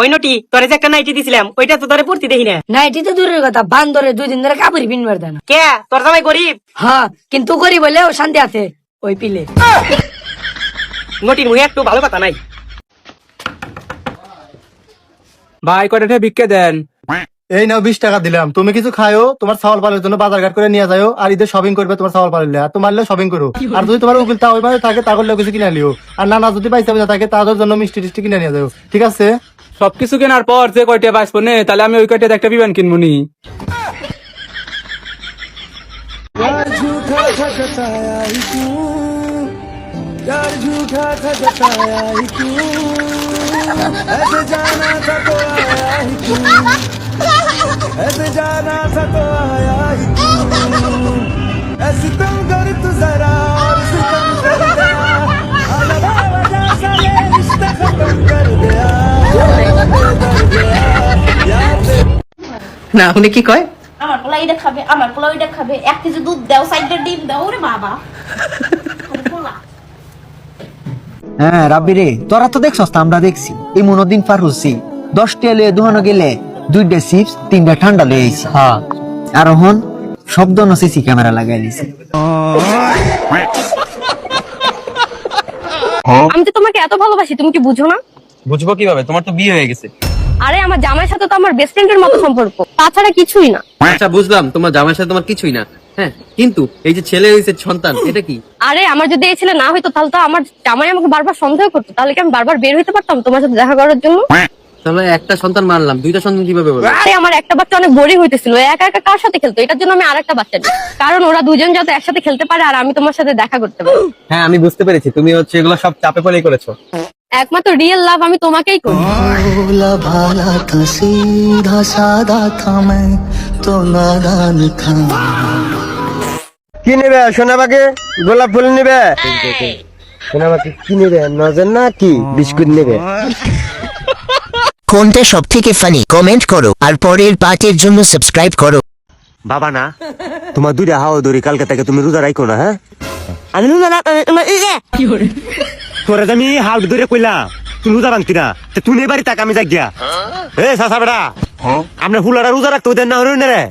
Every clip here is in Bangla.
ওই নটি তোরে যে একটা নাইটি দিছিলাম ওইটা তো তোরে পড়তে দেখি না। নাইটি তো দূরের কথা, বান্দরে 2 দিন ধরে কাপড় পিনবার দেয় না। কে তোর জামাই গরিব? হ্যাঁ, কিন্তু গরিব বলেও শান্তি আছে ওই পিলে। নটির মুখে একটু ভালো কথা নাই। ভাই কয়টা ভিক্ষে দেন। এই নাও 20 টাকা দিলাম, তুমি কিছু খায়ও, তোমার চাউল পালের জন্য বাজার ঘাট করে নিয়ে যাও, আর ঈদের শপিং করবে তোমার চাউল পালিলে, আর তোমার শপিং করো। আর যদি তোমার উকিল তা ওই মাঝে থাকে তাহলে কিছু কিনে নিও, আর না যদি পয়সা পয়সা থাকে তাদের জন্য মিষ্টি টিষ্টি কিনে নিয়ে যাও, ঠিক আছে? সবকিছু কেনার পর যে কয়টা বাঁচবো নে, তাহলে আমি ওই কয়টা একটা বিমান কিনবো নি। ऐसे जाना था तो आया ही क्यों, ऐसी तुम कर तू जरा और सितम कर गया, अलगा वजह सा ये रिश्ता खत्म कर गया, कर गया याद। না উনি কি কয়? আমার পোলা এটা খাবে, আমার পোলা ওইটা খাবে, 1 কেজি দুধ দাও, 4টা ডিম দাও। ওরে বাবা, পোলা হ্যাঁ রাব্বি রে, তোরা তো দেখছস, আমরা দেখছি এই মনোদিন পার হচ্ছি 10 টা লয়ে দোকানে গেলে 2টা চিপস 3টা ঠান্ডা লয়ে আইছি। হ্যাঁ, আর এখন শব্দ সিসি ক্যামেরা লাগাই দিছি। আমি তো তোমাকে এত ভালোবাসি, তুমি কি বুঝো না? বুঝবো কিভাবে, তোমার তো বিয়ে হয়ে গেছে। আরে আমার জামাইয়ের সাথে তো আমার বেস্ট ফ্রেন্ডের মতো সম্পর্ক, তাছাড়া কিছুই না। আচ্ছা বুঝলাম, তোমার জামাইয়ের সাথে তোমার কিছুই না, হ্যাঁ, কিন্তু এই যে ছেলে হয়েছে সন্তান, এটা কি? আরে আমার যদি এই ছেলে না হইতো তাহলে তো আমার জামাই আমাকে বারবার সন্দেহ করতো, তাহলে কি আমি বারবার বের হইতে পারতাম তোমার সাথে দেখা করার জন্য? তাহলে একটা সন্তান মানলাম, 2টা সন্তান কিভাবে বলবো? আরে আমার একটা বাচ্চা অনেক বোরিং হইতেছিল, একা একা কার সাথে খেলতো, এটার জন্য আমি আরেকটা বাচ্চা নিই, কারণ ওরা দুজন যাতে একসাথে খেলতে পারে আর আমি তোমার সাথে দেখা করতে পারি। হ্যাঁ আমি বুঝতে পেরেছি, তুমি হচ্ছে এগুলো সব চাপে পড়েই করেছো। একমাত্র রিয়েল লাভ আমি তোমাকেই করি। भोला भाला था सीधा सादा था मैं तो नादान था। কি নেবে সোনাবাকে? গোলাপ ফুল নেবে? সোনাবাকে কি নেবে? নজর না কি বিস্কুট নেবে? কোনটা সব থেকে ফানি কমেন্ট করো আর পরের পার্টের জন্য সাবস্ক্রাইব করো। বাবা না, তোমার 2টা হাওয়া ধরি, কালকে থেকে তুমি রোজা রাখো না। হ্যাঁ, আমি রোজা না, তোরা আমি হাওয়া ধরে কইলাম তুই রোজা ভাঙতি না, তুই এবারই তাক আমি যাক গিয়া। এ সাসা বেড়া, আমরা হুলারা রোজা রাখতে ওদের না হরিণ রে,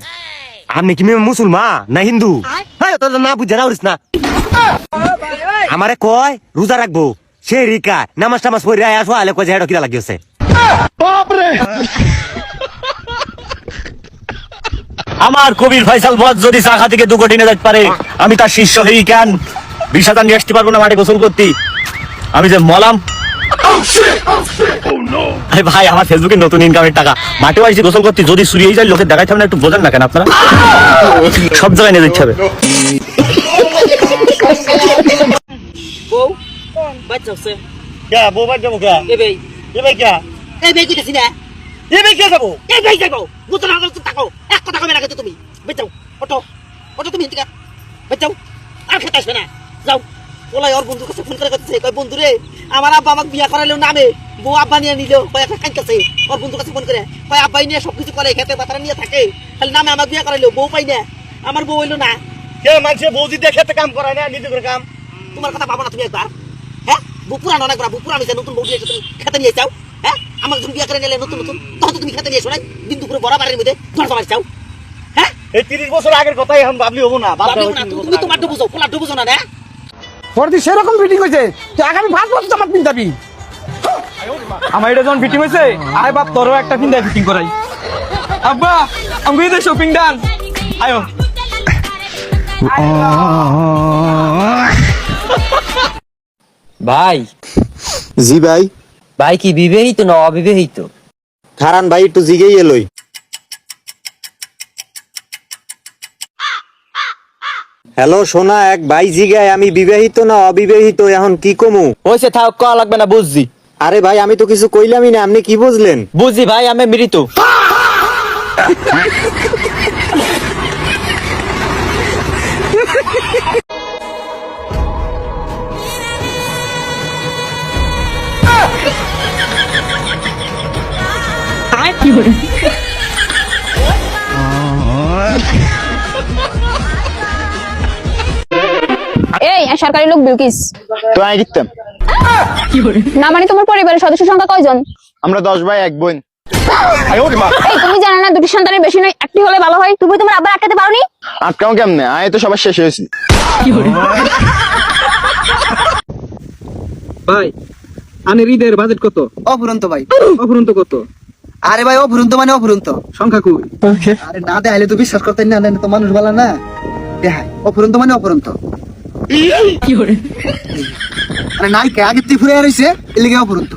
আপনি কি মুসলমান না হিন্দু? হ্যাঁ তোর না বুঝে রাউরিস না, আমারে কয় রোজা রাখবো, সে রিকা নামাজ টামাজ পড়ে আসো, আলে কয় যে হেডো কিরা লাগিয়েছে। আমার কবির ফয়সাল বদ যদি শাখা থেকে 2 কোটি নিয়ে যেতে পারে, আমি তার শিষ্য হই কেন 20,000 নিয়ে আসতে পারবো না মাঠে গোসল করতে? আমি যে মলাম। আরে ভাই, আমার ফেসবুকে নতুন ইনকামের টাকা, মাঠে আসছি গোসল করতে, যদি চুরি হয়ে যায় লোকে দেখাইতে হবে না, একটু বোঝেন না কেন আপনারা? সব জায়গায় নিয়ে যেতে হবে। বউ বাচ্চা হচ্ছে কে বউ বাদ যাবো? কে এ ভাই? এ ভাই কে? এই ভাই কইতেছি না, এ ভাই কে যাবো? এই ভাই যাইবো বুঝো না, তো তাকাও এক কথা কবে না কিন্তু তুমি বেচাও অটো অটো তুমি এদিকে বেচাও, আর খেতে আসবে না, যাও। ওলাই ওর বন্ধুর কাছে ফোন করে করতেছে, কয় বন্ধু রে আমার আব্বা আমাকে বিয়া করাইলো নামে, বউ আব্বা নিয়ে নিল, কয় একটা কাইতেছে ওর বন্ধুর কাছে ফোন করে, কয় আব্বাই নিয়ে সবকিছু করে, খেতে বাতারা নিয়ে থাকে, খালি নামে আমাকে বিয়া করাইলো, বউ পাই না, আমার বউ হইলো না। কে মানুষে বৌদি দিয়ে খেতে কাম করায় না, নিজে করে কাম? তোমার কথা ভাবো না তুমি একবার, হ্যাঁ? বউ পুরানো অনেক বড়, বউ পুরানো হয়েছে, নতুন বউ দিয়ে তুমি খেতে নিয়ে যাও, হ্যাঁ? আমাকে তুমি বিয়া করে নিলে নতুন নতুন, তখন তো তুমি খেতে নিয়ে এসো নাই, দিন দুপুরে বড় বাড়ির মধ্যে তোমার সবাই চাও, হ্যাঁ? এই 30 বছর আগের কথাই এখন ভাবলি হবো না? ভাবিও না, তুমি তোমার তো বুঝো, পোলার তো বুঝো না, না? পরদি সেরকম ফিটিং হয়েছে, তুই আগামী 5 বছর জামা পিন্দাবি। আমার এটা যখন ফিটিং হয়েছে, আয় বাপ তোরও একটা পিন্দাই ফিটিং করাই। আব্বা আমি গিয়ে শপিং ডান, আয়ো। ভাই। জি ভাই। ভাই কি বিবাহিত না অবিবাহিত? খারান ভাই একটু জিগেই এলই। হ্যালো সোনা, এক ভাই জিগায় আমি বিবাহিত না অবিবাহিত, এখন কি কমু? হইছে থাক, কয়া লাগবে না, বুঝছি। আরে ভাই আমি তো কিছু কইলামই না, আপনি কি বুঝলেন? বুঝছি ভাই, আমি মৃত। এই সরকারি লোক বিলকিস তো আমি লিখতাম। না মানে তোমার পরিবারের সদস্য সংখ্যা কয়জন? আমরা 10 ভাই 1 বোন। এই তুমি জানো না দুটি সন্তানের বেশি নয় একটি হলে ভালো হয়, তুমি তোমার আব্বা আটকাতে পারোনি? আটকাও কেমনে? আয় তো সবার শেষ হয়েছি। ভাই আনের ঈদের বাজেট কত? অফুরন্ত ভাই। অফুরন্ত কত? আরে ভাই অফুরন্ত মানে অফুরন্ত। সংখ্যা কই? আরে না দেখাইলে তো বিশ্বাস করতেন না, তো মানুষ বলা না দেখায়। অফুরন্ত মানে অফুরন্ত। আরে নাই কে আগে তুই ফুরে রইছে এলিগে অফুরন্ত।